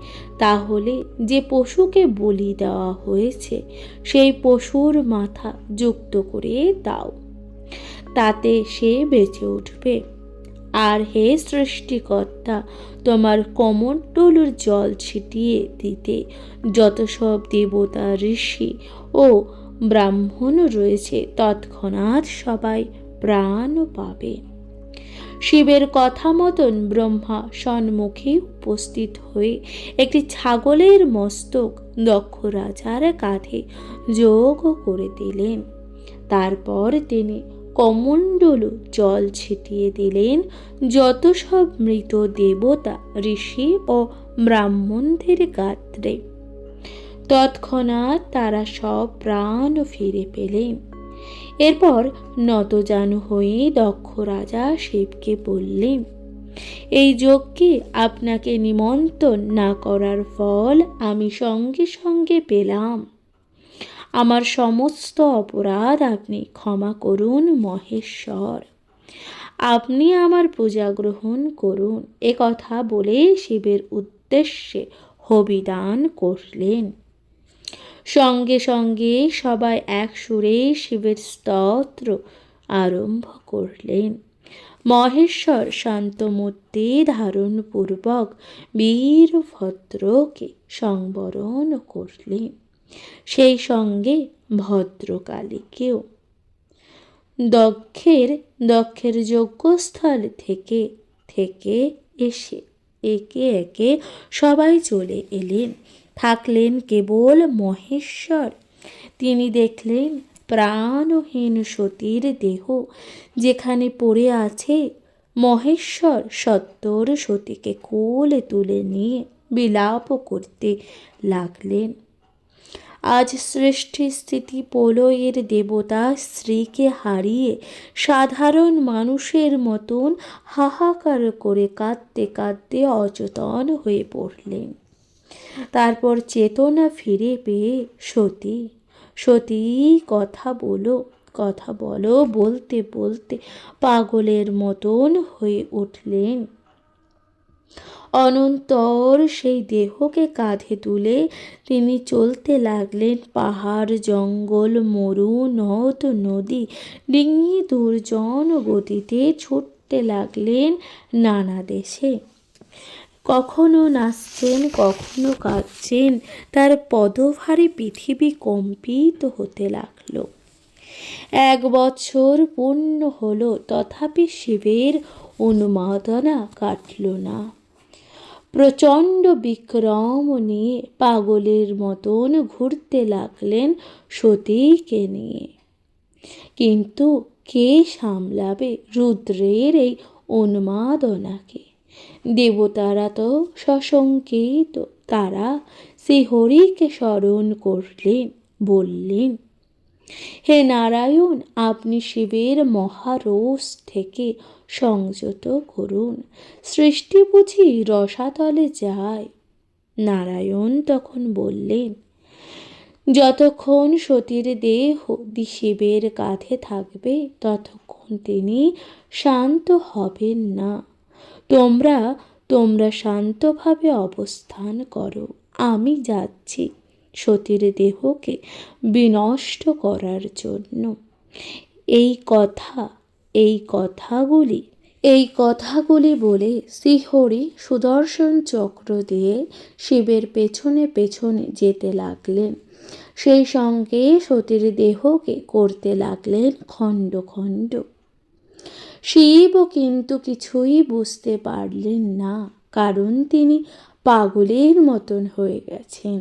তাহলে যে পশুকে বলি দেওয়া হয়েছে সেই পশুর মাথা যুক্ত করে দাও, তাতে সে বেঁচে উঠবে। আর হে সৃষ্টিকর্তা, তোমার কমণ্ডলুর জল ছিটিয়ে দিতে যত সব দেবতা, ঋষি ও ব্রাহ্মণ রয়েছে তৎক্ষণাৎ সবাই প্রাণ পাবে। শিবের কথা মতন ব্রহ্মা সম্মুখে উপস্থিত হয়ে একটি ছাগলের মস্তক দক্ষ রাজার কাঁধে যোগ করে দিলেন। তারপর তিনি কমণ্ডলু জল ছিটিয়ে দিলেন যত সব মৃত দেবতা, ঋষি ও ব্রাহ্মণদের গাত্রে। তৎক্ষণাৎ তারা সব প্রাণ ফিরে পেলেন। এরপর নতজানু হয়ে দক্ষ রাজা শিবকে বললেন, এই যজ্ঞে আপনাকে নিমন্ত্রণ না করার ফল আমি সঙ্গে সঙ্গে পেলাম। আমার সমস্ত অপরাধ আপনি ক্ষমা করুন মহেশ্বর, আপনি আমার পূজা গ্রহণ করুন। এ কথা বলে শিবের উদ্দেশ্যে হবিদান করলেন। সঙ্গে সঙ্গে সবাই এক সুরে শিবের স্তোত্র আরম্ভ করলেন। মহেশ্বর শান্তমূর্তি ধারণ পূর্বক বীরভদ্রকে সংবরণ করলেন, সেই সঙ্গে ভদ্রকালীকেও। দক্ষের যজ্ঞস্থল থেকে এসে একে একে সবাই চলে এলেন। থাকলেন কেবল মহেশ্বর। তিনি দেখলেন প্রাণহীন সতীর দেহ যেখানে পড়ে আছে। মহেশ্বর সত্বর সতীকে কোলে তুলে নিয়ে বিলাপ করতে লাগলেন। আজ সৃষ্টি স্থিতি প্রলয়ের দেবতা স্ত্রীকে হারিয়ে সাধারণ মানুষের মতন হাহাকার করে কাঁদতে কাঁদতে অচেতন হয়ে পড়লেন। তারপর চেতনা ফিরে পেয়ে সতী কথা বলো বলতে বলতে পাগলের মতন হয়ে উঠলেন। অনন্তর সেই দেহকে কাঁধে তুলে তিনি চলতে লাগলেন পাহাড়, জঙ্গল, মরু, নদ, নদী ডিঙিয়ে দুর্জন গতিতে ছুটতে লাগলেন নানা দেশে। কখনো নাচছেন, কখনো কাঁদছেন, তার পদভারে পৃথিবী কম্পিত হতে লাগল। 1 বছর পূর্ণ হলো, তথাপি শিবের উন্মাদনা কাটল না। প্রচণ্ড বিক্রম নিয়ে পাগলের মতন ঘুরতে লাগলেন সতীকে নিয়ে। কিন্তু কে সামলাবে রুদ্রের এই উন্মাদনাকে? দেবতারা তো সশঙ্কিত। তারা শ্রীহরিকে স্মরণ করলেন, বললেন, হে নারায়ণ, আপনি শিবের মহারোষ থেকে সংযত করুন। সৃষ্টি বুঝি রসাতলে যায়? নারায়ণ তখন বললেন, যতক্ষণ সতীর দেহ শিবের কাঁধে থাকবে ততক্ষণ তিনি শান্ত হবেন না। তোমরা তোমরা শান্তভাবে অবস্থান করো, আমি যাচ্ছি সতীর দেহকে বিনষ্ট করার জন্য। এই কথাগুলি বলে শ্রীহরি সুদর্শন চক্র দিয়ে শিবের পেছনে পেছনে যেতে লাগলেন। সেই সঙ্গে সতীর দেহকে করতে লাগলেন খণ্ড খণ্ড। শিবও কিন্তু কিছুই বুঝতে পারলেন না, কারণ তিনি পাগলের মতন হয়ে গেছেন।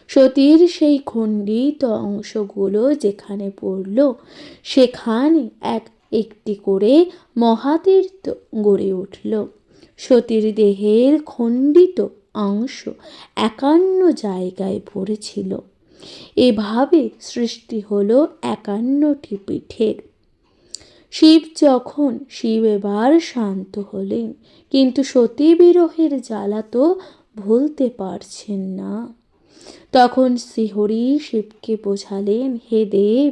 সতীর সেই খণ্ডিত অংশগুলো যেখানে পড়ল সেখানে একটি করে মহাতীর্থ গড়ে উঠল। সতীর দেহের খণ্ডিত অংশ 51 জায়গায় পড়েছিল। এভাবে সৃষ্টি হলো 51টি পীঠের। শিব এবার শান্ত হলেন, কিন্তু সতী বিরহের জ্বালা তো ভুলতে পারছেন না। তখন শ্রীহরি শিবকে বোঝালেন, হে দেব,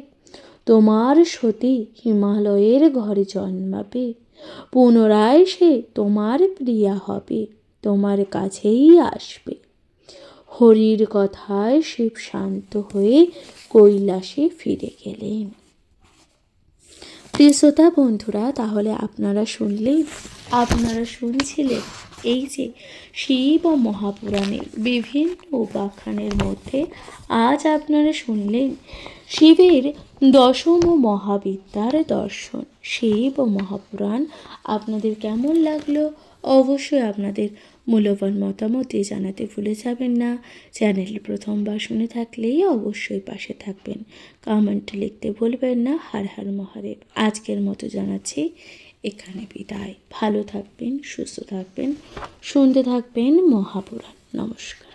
তোমার সতী হিমালয়ের ঘরে জন্মাবে, পুনরায় সে তোমার প্রিয়া হবে, তোমার কাছেই আসবে। হরির কথায় শিব শান্ত হয়ে কৈলাসে ফিরে গেলেন। প্রিয় শ্রোতা বন্ধুরা, তাহলে আপনারা শুনছিলেন এই যে শিব ও মহাপুরাণের বিভিন্ন উপাখ্যানের মধ্যে আজ আপনারা শুনলেন শিবের দশম মহাবিদ্যার দর্শন। শিব ও মহাপুরাণ আপনাদের কেমন লাগলো অবশ্যই আপনাদের মূল্যবান মতামত দিয়ে জানাতে ভুলে যাবেন না। চ্যানেলটি প্রথমবার শুনে থাকলেই অবশ্যই পাশে থাকবেন, কমেন্ট লিখতে ভুলবেন না। হর হর মহাদেব। আজকের মতো জানাচ্ছি এখানে বিদায়। ভালো থাকবেন, সুস্থ থাকবেন, শুনতে থাকবেন মহাপুরাণ। নমস্কার।